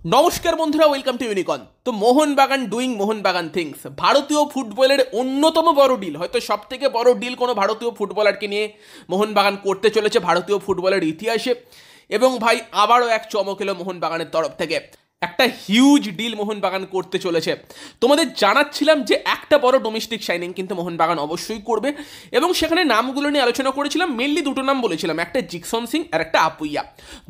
নমস্কার বন্ধুরা, welcome to unicorn. তো মোহনবাগান ডুইং মোহনবাগান থিংস, ভারতীয় ফুটবলের অন্যতম বড় ডিল, হয়তো সব থেকে বড় ডিল কোনো ভারতীয় ফুটবলারকে নিয়ে মোহনবাগান করতে চলেছে ভারতীয় ফুটবলের ইতিহাসে। এবং ভাই, আবারও এক চমক এলো মোহনবাগানের তরফ থেকে, একটা হিউজ ডিল মোহনবাগান করতে চলেছে। তোমাদের জানাচ্ছিলাম যে একটা বড় ডোমেস্টিক সাইনিং কিন্তু মোহনবাগান অবশ্যই করবে, এবং সেখানে নামগুলো নিয়ে আলোচনা করেছিলাম। মেনলি দুটো নাম বলেছিলাম, একটা জিকসন সিং আর একটা আপুইয়া।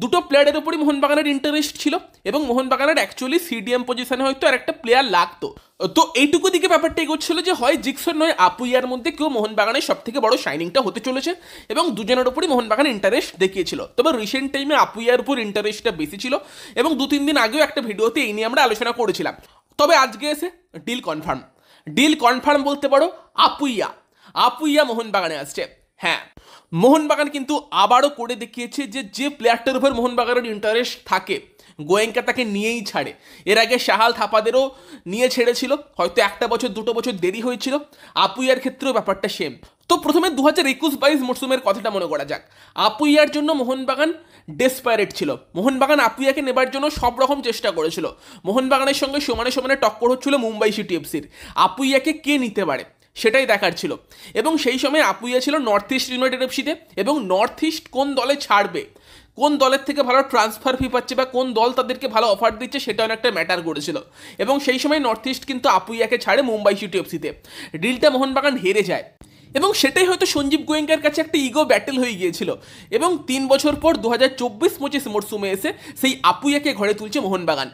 দুটো প্লেয়ারের উপরই মোহনবাগানের ইন্টারেস্ট ছিল, এবং মোহনবাগানের অ্যাকচুয়ালি সিডিএম পজিশনে হয়তো আর একটা প্লেয়ার লাগতো। তো এইটুকু দিকে ব্যাপারটা এগোচ্ছিল যে হয় জিকসন নয় আপুইয়ার মধ্যে কেউ মোহনবাগানের সব থেকে বড় শাইনিংটা হতে চলেছে, এবং দুজনের উপরই মোহনবাগান ইন্টারেস্ট দেখিয়েছিল। তবে রিসেন্ট টাইমে আপুইয়ার উপর ইন্টারেস্টটা বেশি ছিল, এবং 2-3 দিন আগেও একটা ভিডিওতে এই নিয়ে আমরা আলোচনা করেছিলাম। তবে আজকে এসে ডিল কনফার্ম বলতে পারো। আপুইয়া মোহনবাগানে আসছে। হ্যাঁ, মোহনবাগান কিন্তু আবারও করে দেখিয়েছে যে যে প্লেয়ারটার উপর মোহনবাগানের ইন্টারেস্ট থাকে, গোয়েঙ্কা তাকে নিয়েই ছাড়ে। এর আগে সাহাল থাপাদেরও নিয়ে ছেড়েছিল, হয়তো 1-2 বছর দেরি হয়েছিল। আপুইয়ার ক্ষেত্রেও ব্যাপারটা সেম। তো প্রথমে 2021-22 মরসুমের কথাটা মনে করা যাক। আপুইয়ার জন্য মোহনবাগান ডেসপারেট ছিল। মোহনবাগান আপুইয়াকে নেবার জন্য সব রকম চেষ্টা করেছিল। মোহনবাগানের সঙ্গে সমানে সমানে টক্কর হচ্ছিল মুম্বাই সিটি এফসির। আপুইয়াকে কে নিতে পারে সেটাই দেখার ছিল। এবং সেই সময় আপুইয়া ছিল নর্থ ইস্ট ইউনাইটেড এফসিতে, এবং নর্থ ইস্ট কোন দলে ছাড়বে, কোন দলের থেকে ভালো ট্রান্সফার ফি পাচ্ছে বা কোন দল তাদেরকে ভালো অফার দিচ্ছে, সেটা অনেকটা ম্যাটার করেছিল। এবং সেই সময় নর্থ ইস্ট কিন্তু আপুইয়াকে ছাড়ে মুম্বাই সিটি এফসিতে। ডিলটা মোহনবাগান হেরে যায়, এবং সেটাই হয়তো সঞ্জীব গোয়েঙ্কার কাছে একটা ইগো ব্যাটেল হয়ে গিয়েছিল। এবং 3 বছর পর 2024-25 মরসুমে এসে সেই আপুইয়াকে ঘরে তুলছে মোহনবাগান।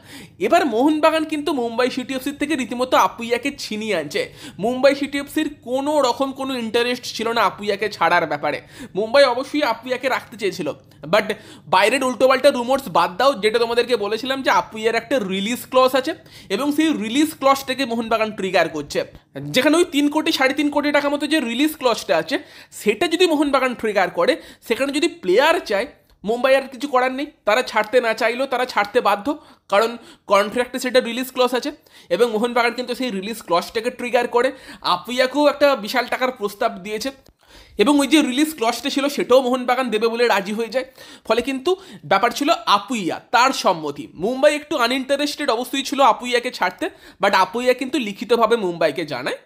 এবার মোহনবাগান কিন্তু মুম্বাই সিটি এফসির থেকে রীতিমতো আপুইয়াকে ছিনিয়ে আনছে। মুম্বাই সিটি এফসির কোনো রকম কোনো ইন্টারেস্ট ছিল না আপুইয়াকে ছাড়ার ব্যাপারে। মুম্বাই অবশ্যই আপুইয়াকে রাখতে চেয়েছিল, বাট বাইরের উল্টোপাল্টা রুমোর্স বাদ দাও, যেটা তোমাদেরকে বলেছিলাম যে আপুইয়ার একটা রিলিজ ক্লজ আছে, এবং সেই রিলিজ ক্লজটাকে মোহনবাগান ট্রিগার করছে। যেখানে ওই 3-3.5 কোটি টাকা মতো যে রিলিজ ক্লজটা আছে, সেটা যদি মোহনবাগান ট্রিগার করে, সেখানে যদি প্লেয়ার চায়, মুম্বাই আর কিছু করার নেই। তারা ছাড়তে না চাইলেও তারা ছাড়তে বাধ্য, কারণ কন্ট্রাক্টে সেটা রিলিজ ক্লজ আছে। এবং মোহনবাগান কিন্তু সেই রিলিজ ক্লজটাকে ট্রিগার করে আপুইয়াকেও একটা বিশাল টাকার প্রস্তাব দিয়েছে, এবং ওই যে রিলিজ ক্লজটা ছিল সেটাও মোহনবাগান দেবে বলে রাজি হয়ে যায়। ফলে কিন্তু ব্যাপার ছিল আপুইয়া, তার সম্মতি। মুম্বাই একটু আনইন্টারেস্টেড অবশ্যই ছিল আপুইয়াকে ছাড়তে, বাট আপুইয়া কিন্তু লিখিতভাবে মুম্বাইকে জানায়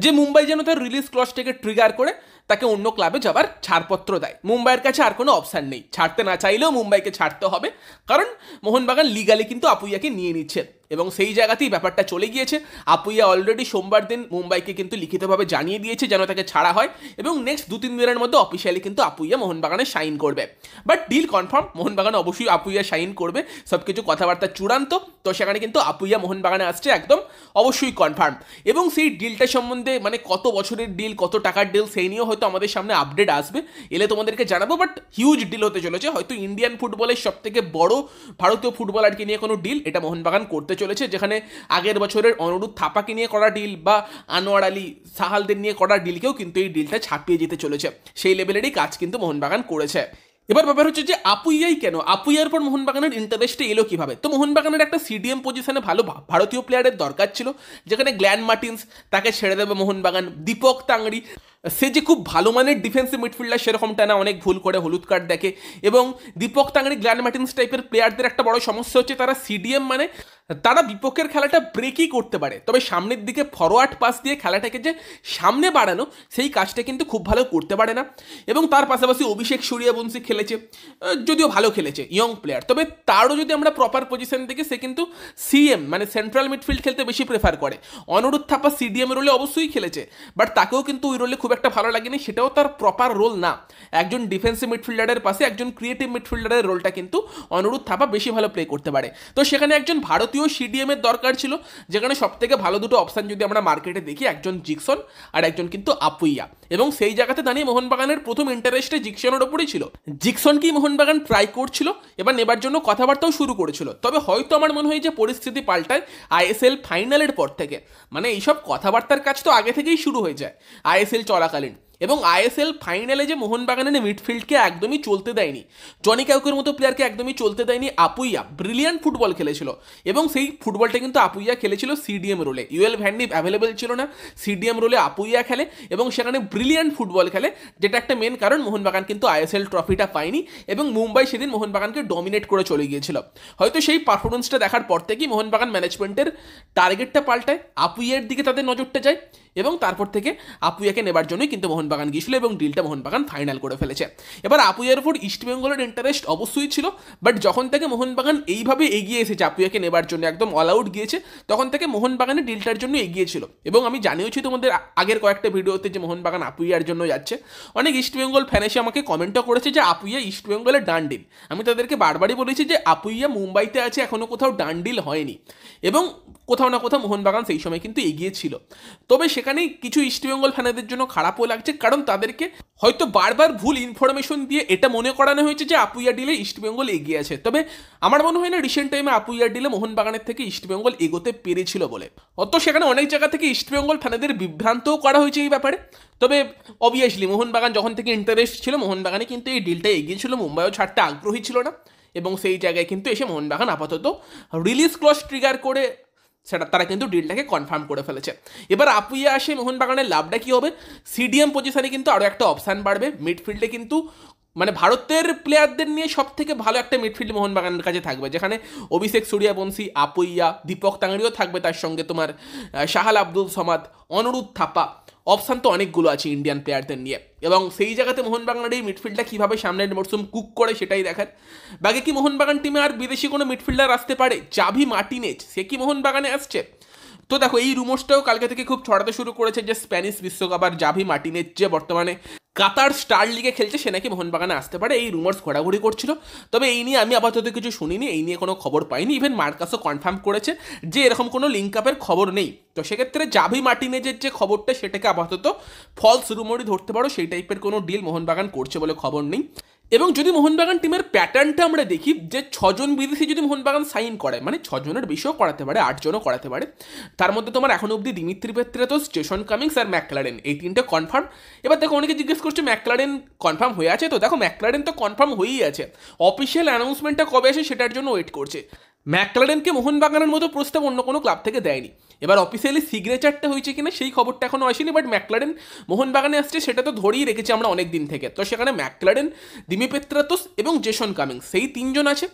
যে মুম্বাই যেন তার রিলিজ ক্লজটাকে ট্রিগার করে তাকে অন্য ক্লাবে যাবার ছাড়পত্র দেয়। মুম্বাইয়ের কাছে আর কোনো অপশান নেই, ছাড়তে না চাইলেও মুম্বাইকে ছাড়তে হবে, কারণ মোহনবাগান লিগালি কিন্তু আপুইয়াকে নিয়ে নিচ্ছে। এবং সেই জায়গাতেই ব্যাপারটা চলে গিয়েছে। আপুইয়া অলরেডি সোমবার দিন মুম্বাইকে কিন্তু লিখিতভাবে জানিয়ে দিয়েছে যেন তাকে ছাড়া হয়, এবং নেক্সট 2-3 দিনের মধ্যে অফিসিয়ালি কিন্তু আপুইয়া মোহনবাগানে সাইন করবে। বাট ডিল কনফার্ম, মোহনবাগান অবশ্যই আপুইয়া সাইন করবে, সব কিছু কথাবার্তা চূড়ান্ত। তো সেখানে কিন্তু আপুইয়া মোহনবাগানে আসছে একদম অবশ্যই কনফার্ম। এবং সেই ডিলটা সম্বন্ধে, মানে কত বছরের ডিল, কত টাকার ডিল, সেই নিয়েও হয়তো আমাদের সামনে আপডেট আসবে, এলে তোমাদেরকে জানাবো। বাট হিউজ ডিল হতে চলেছে, হয়তো ইন্ডিয়ান ফুটবলের সব থেকে বড় ভারতীয় ফুটবলারকে নিয়ে কোনো ডিল এটা মোহনবাগান করতে চলেছে। যেখানে আগের বছরের অনুরোধ থাপাকে নিয়ে করা ডিল বা আনোয়ার আলী সাহালদের নিয়ে করা ডিলকেও কিন্তু এই ডিলটা ছাপিয়ে যেতে চলেছে। সেই লেভেলেরই কাজ কিন্তু মোহনবাগান করেছে। এবার ব্যাপার হচ্ছে যে আপুইয়াই কেন, আপুইয়ার পর মোহনবাগানের ইন্টারেস্টে এলো কিভাবে? তো মোহনবাগানের একটা সিডিএম পজিশনে ভালো ভারতীয় প্লেয়ারের দরকার ছিল, যেখানে গ্ল্যান মার্টিন্স তাকে ছেড়ে দেবে মোহনবাগান। দীপক তাংড়ি, সে যে খুব ভালো মানের ডিফেন্সিভ মিডফিল্ডার সেরকমটা না, অনেক ভুল করে হলুদ কার্ড দেখে। এবং দীপক তাংড়ি, গ্ল্যান মার্টিন্স টাইপের প্লেয়ারদের একটা বড় সমস্যা হচ্ছে তারা সিডিএম, মানে তারা বিপক্ষের খেলাটা ব্রেকই করতে পারে, তবে সামনের দিকে ফরওয়ার্ড পাস দিয়ে খেলাটাকে যে সামনে বাড়ানো, সেই কাজটা কিন্তু খুব ভালো করতে পারে না। এবং তার পাশাপাশি অভিষেক সূর্যবংশী খেলেছে, যদিও ভালো খেলেছে, ইয়ং প্লেয়ার, তবে তারও যদি আমরা প্রপার পজিশন দেখি, সে কিন্তু সিএম মানে সেন্ট্রাল মিডফিল্ড খেলতে বেশি প্রেফার করে। অনুরোধ থাপা সিডিএম রোলে অবশ্যই খেলেছে, বাট তাকেও কিন্তু ওই রোলে খুব একটা ভালো লাগেনি, সেটাও তার প্রপার রোল না। একজন ডিফেন্সিভ মিডফিল্ডারের পাশে একজন ক্রিয়েটিভ মিডফিল্ডারের রোলটা কিন্তু অনুরোধ থাপা বেশি ভালো প্লে করতে পারে। তো সেখানে একজন ভারতীয় সিডিএম এর দরকার ছিল, যেখানে সব থেকে ভালো দুটো অপশন যদি আমরা মার্কেটে দেখি, একজন জিকসন আর একজন কিন্তু আপুইয়া। এবং সেই জায়গাতে দাঁড়িয়ে মোহনবাগানের প্রথম ইন্টারেস্টে জিকসনের ওপরই ছিল। জিকসনকেই মোহনবাগান ট্রাই করছিল, এবার নেবার জন্য কথাবার্তাও শুরু করেছিল। তবে হয়তো আমার মনে হয় যে পরিস্থিতি পাল্টায় আইএসএল ফাইনালের পর থেকে, মানে এইসব কথাবার্তার কাজ তো আগে থেকেই শুরু হয়ে যায় আইএসএল চলাকালীন। এবং আইএসএল ফাইনালে যে মোহনবাগানের মিডফিল্ডকে একদমই চলতে দেয়নি, জনি কাউকের মতো প্লেয়ারকে একদমই চলতে দেয়নি, আপুইয়া ব্রিলিয়ান্ট ফুটবল খেলেছিল এবং সেই ফুটবলটা কিন্তু আপুইয়া খেলেছিল সিডিএম রোলে। ইউএল ভ্যান্ডিপ অ্যাভেলেবেল ছিল না, সিডিএম রোলে আপুইয়া খেলে এবং সেখানে ব্রিলিয়ান্ট ফুটবল খেলে, যেটা একটা মেন কারণ মোহনবাগান কিন্তু আইএসএল ট্রফিটা পায়নি এবং মুম্বাই সেদিন মোহনবাগানকে ডমিনেট করে চলে গিয়েছিল। হয়তো সেই পারফরমেন্সটা দেখার পর থেকেই মোহনবাগান ম্যানেজমেন্টের টার্গেটটা পাল্টায়, আপুইয়ার দিকে তাদের নজরটা যায় এবং তারপর থেকে আপুইয়াকে নেবার জন্যই কিন্তু মোহনবাগান গিয়েছিল এবং ডিলটা মোহনবাগান ফাইনাল করে ফেলেছে। এবার আপুইয়ার উপর ইস্টবেঙ্গলের ইন্টারেস্ট অবশ্যই ছিল, বাট যখন থেকে মোহনবাগান এইভাবে এগিয়ে এসেছে আপুইয়াকে নেবার জন্য, একদম অল আউট গিয়েছে, তখন থেকে মোহনবাগানের ডিলটার জন্য এগিয়েছিল। এবং আমি জানিয়েছি তোমাদের আগের কয়েকটা ভিডিওতে যে মোহনবাগান আপুইয়ার জন্য যাচ্ছে। অনেক ইস্টবেঙ্গল ফ্যান এসে আমাকে কমেন্টও করেছে যে আপুইয়া ইস্টবেঙ্গলের ডান ডিল। আমি তাদেরকে বারবারই বলেছি যে আপুইয়া মুম্বাইতে আছে, এখনও কোথাও ডান ডিল হয়নি এবং কোথাও না কোথাও মোহনবাগান সেই সময় কিন্তু এগিয়েছিল। তবে সেখানেই কিছু ইস্টবেঙ্গল ফ্যানেদের জন্য খারাপও লাগছে, কারণ তাদেরকে হয়তো বারবার ভুল ইনফরমেশন দিয়ে এটা মনে করানো হয়েছে যে আপুইয়া ডিলে ইস্টবেঙ্গল এগিয়ে আছে। তবে আমার মনে হয় না রিসেন্ট টাইমে আপুইয়া ডিলে মোহনবাগানের থেকে ইস্টবেঙ্গল এগোতে পেরেছিল বলে। অত সেখানে অনেক জায়গা থেকে ইস্টবেঙ্গল ফ্যানেদের বিভ্রান্তও করা হয়েছে এই ব্যাপারে। তবে অবভিয়াসলি মোহনবাগান যখন থেকে ইন্টারেস্ট ছিল, মোহনবাগানে কিন্তু এই ডিলটা এগিয়েছিল, মুম্বাইও ছাড়তে আগ্রহী ছিল না এবং সেই জায়গায় কিন্তু এসে মোহনবাগান আপাতত রিলিজ ক্লজ ট্রিগার করে সেটা তারা কিন্তু ডিলটাকে কনফার্ম করে ফেলেছে। এবার আপুইয়া আসে, মোহনবাগানের লাভটা কী হবে? সিডিএম পজিশনে কিন্তু আরও একটা অপশান বাড়বে। মিডফিল্ডে কিন্তু মানে ভারতের প্লেয়ারদের নিয়ে সব থেকে ভালো একটা মিডফিল্ড মোহনবাগানের কাছে থাকবে, যেখানে অভিষেক সূর্যবংশী, আপুইয়া, দীপক তাংড়িও থাকবে, তার সঙ্গে তোমার শাহাল আব্দুল সমাদ, অনুরুদ্ধ থাপা। অপশান তো অনেকগুলো আছে ইন্ডিয়ান প্লেয়ারদের নিয়ে এবং সেই জায়গাতে মোহনবাগানের এই মিডফিল্ডটা কীভাবে সামনের মরসুম কুক করে সেটাই দেখার। বাকি কি মোহনবাগান টিমে আর বিদেশি কোনো মিডফিল্ডার আসতে পারে? জাভি মার্টিনেজ, সে কি মোহনবাগানে আসছে? তো দেখো এই রুমোর্সটাও কালকে থেকে খুব ছড়াতে শুরু করেছে যে স্প্যানিশ বিশ্বকাপ আর জাভি মার্টিনেজ যে বর্তমানে কাতার স্টার লিগে খেলছে সে নাকি মোহনবাগানে আসতে পারে, এই রুমার্স ঘোরাঘুরি করছিল। তবে এই নিয়ে আমি আপাতত কিছু শুনিনি, এই নিয়ে কোনো খবর পাইনি। ইভেন মার্কাসও কনফার্ম করেছে যে এরকম কোনো লিঙ্ক আপের খবর নেই। তো সেক্ষেত্রে জাভি মার্টিনেজের যে খবরটা সেটাকে আপাতত ফলস রুমোরই ধরতে পারো, সেই টাইপের কোনো ডিল মোহনবাগান করছে বলে খবর নেই। এবং যদি মোহনবাগান টিমের প্যাটার্নটা আমরা দেখি, যে 6 জন বিদেশি যদি মোহনবাগান সাইন করে, মানে 6 জনের বেশিও করাতে পারে, 8 জনও করাতে পারে, তার মধ্যে তোমার এখনো অবধি দিমিত্রি পেত্রাতোস, জেসন কামিংস আর ম্যাকলারেন, এই তিনটে কনফার্ম। এবার দেখো অনেকে জিজ্ঞেস করছে ম্যাকলারেন কনফার্ম হয়ে আছে? তো দেখো ম্যাকলারেন তো কনফার্ম হয়েই আছে, অফিসিয়াল অ্যানাউন্সমেন্টটা কবে আসে সেটার জন্য ওয়েট করছে। ম্যাকলারেনকে মোহনবাগানের মতো প্রস্তাব অন্য কোনো ক্লাব থেকে দেয়নি। এবার অফিসিয়ালি সিগনেচারটা হয়েছে কিনা সেই খবরটা এখনও আসেনি, বাট ম্যাকলারেন মোহনবাগানে আসছে সেটা তো ধরেই রেখেছি আমরা অনেক দিন থেকে। তো সেখানে ম্যাকলারেন, দিমি পেত্রাতোস এবং জেসন কামিংস, সেই 3 জন আছে।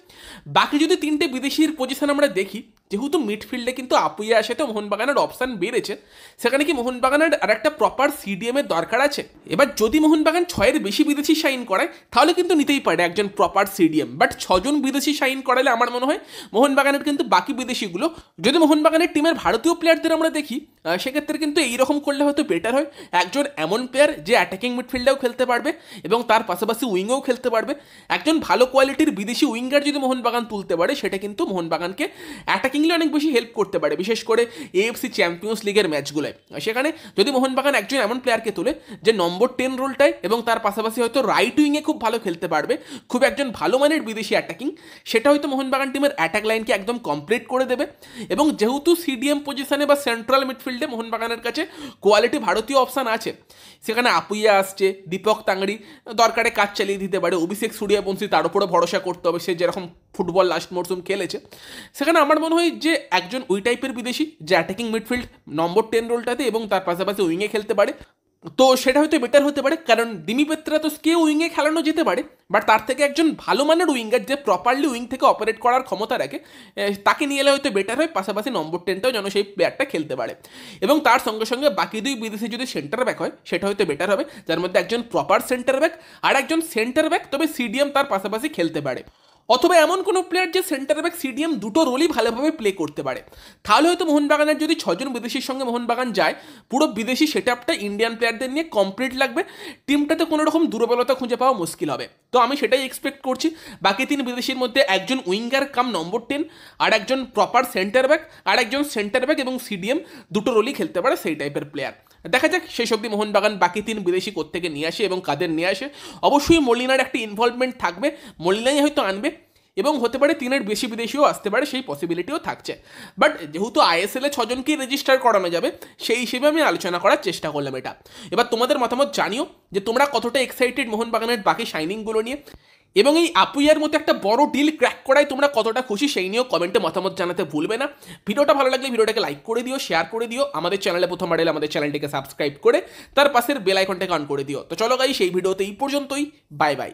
বাকি যদি 3টে বিদেশির পজিশন আমরা দেখি, যেহেতু মিডফিল্ডে কিন্তু আপুইয়া আসে, তো মোহনবাগানের অপশান বেড়েছে, সেখানে কি মোহনবাগানের আর একটা প্রপার সিডিএম এর দরকার আছে? এবার যদি মোহনবাগান 6-এর বেশি বিদেশি সাইন করায় তাহলে কিন্তু নিতেই পারে একজন প্রপার সিডিএম, বাট 6 জন বিদেশি সাইন করালে আমার মনে হয় মোহনবাগানের কিন্তু বাকি বিদেশিগুলো, যদি মোহনবাগানের টিমের ভারতীয় প্লেয়ারদের আমরা দেখি, সেক্ষেত্রে কিন্তু এইরকম করলে হয়তো বেটার হয়। একজন এমন প্লেয়ার যে অ্যাটাকিং মিডফিল্ডেও খেলতে পারবে এবং তার পাশাপাশি উইংয়েও খেলতে পারবে, একজন ভালো কোয়ালিটির বিদেশি উইঙ্গার যদি মোহনবাগান তুলতে পারে, সেটা কিন্তু মোহনবাগানকে অ্যাটাকিংলি অনেক বেশি হেল্প করতে পারে, বিশেষ করে এএফসি চ্যাম্পিয়ন্স লিগের ম্যাচগুলোয়। সেখানে যদি মোহনবাগান একজন এমন প্লেয়ারকে তোলে যে নম্বর 10 রোলটায় এবং তার পাশাপাশি হয়তো রাইট উইংয়ে খুব ভালো খেলতে পারবে, খুব একজন ভালো মানের বিদেশি অ্যাটাকিং, সেটা হয়তো মোহনবাগান টিমের অ্যাটাক লাইনকে একদম কমপ্লিট করে দেবে। এবং যেহেতু সিডিএম পজিশনে বা সেন্ট্রাল মিডফিল্ডে মোহনবাগানের কাছে কোয়ালিটি ভারতীয় অপশান আছে, সেখানে আপুইয়া আসছে, দীপক তাংড়ি দরকারে কাজ চালিয়ে দিতে পারে, অভিষেক সূর্যবংশী তার উপরে ভরসা করতে হবে, সে যেরকম ফুটবল লাস্ট মরসুম খেলেছে। সেখানে আমার মনে হয় যে একজন ওই টাইপের বিদেশি যে অ্যাটাকিং মিডফিল্ড নম্বর 10 রোলটাতে এবং তার পাশাপাশি উইংয়ে খেলতে পারে, তো সেটা হয়তো বেটার হতে পারে। কারণ দিমি পেত্রাতোসকেও উইংয়ে খেলানো যেতে পারে, বাট তার থেকে একজন ভালো মানের উইঙ্গার যে প্রপারলি উইং থেকে অপারেট করার ক্ষমতা রাখে, তাকে নিয়ে এলে হয়তো বেটার হয়। পাশাপাশি নম্বর 10টাও যেন সেই প্লেয়ারটা খেলতে পারে এবং তার সঙ্গে সঙ্গে বাকি 2 বিদেশি যদি সেন্টার ব্যাক হয় সেটা হয়তো বেটার হবে, যার মধ্যে একজন প্রপার সেন্টার ব্যাক আর একজন সেন্টার ব্যাক তবে সিডিএম তার পাশাপাশি খেলতে পারে, অথবা এমন কোনো প্লেয়ার যে সেন্টার ব্যাক সিডিএম দুটো রোলই ভালোভাবে প্লে করতে পারে। তাহলে হয়তো মোহনবাগানের যদি 6 জন বিদেশির সঙ্গে মোহনবাগান যায়, পুরো বিদেশি সেটআপটা ইন্ডিয়ান প্লেয়ারদের নিয়ে কমপ্লিট লাগবে, টিমটাতে কোনো রকম দুর্বলতা খুঁজে পাওয়া মুশকিল হবে। তো আমি সেটাই এক্সপেক্ট করছি। বাকি 3 বিদেশির মধ্যে একজন উইঙ্গার কাম নম্বর 10 আর একজন প্রপার সেন্টার ব্যাক আর একজন সেন্টার ব্যাক এবং সিডিএম দুটো রোলই খেলতে পারে সেই টাইপের প্লেয়ার। দেখা যাক শেষ অবধি মোহনবাগান বাকি 3 বিদেশি কোত্থেকে নিয়ে আসে এবং কাদের নিয়ে আসে। অবশ্যই মলিনার একটা ইনভলভমেন্ট থাকবে, মলিনাই হয়তো আনবে এবং হতে পারে 3-এর বেশি বিদেশিও আসতে পারে, সেই পসিবিলিটিও থাকছে। বাট যেহেতু আইএসএলে 6জনকেই রেজিস্টার করানো যাবে, সেই হিসেবে আমি আলোচনা করার চেষ্টা করলাম এটা। এবার তোমাদের মতামত জানিও যে তোমরা কতটা এক্সাইটেড মোহনবাগানের বাকি সাইনিংগুলো নিয়ে, এবং এই আপুইয়ার মতো একটা বড় ডিল ক্র্যাক করায় তোমরা কতটা খুশি সেই নিয়েও কমেন্টে মতামত জানাতে ভুলবে না। ভিডিওটা ভালো লাগলে ভিডিওটাকে লাইক করে দিও, শেয়ার করে দিও, আমাদের চ্যানেলে প্রথমবার এলে আমাদের চ্যানেলটিকে সাবস্ক্রাইব করে তার পাশের বেল আইকনটাকে অন করে দিও। তো চলো গাইস, সেই ভিডিওতে এই পর্যন্তই, বাই বাই।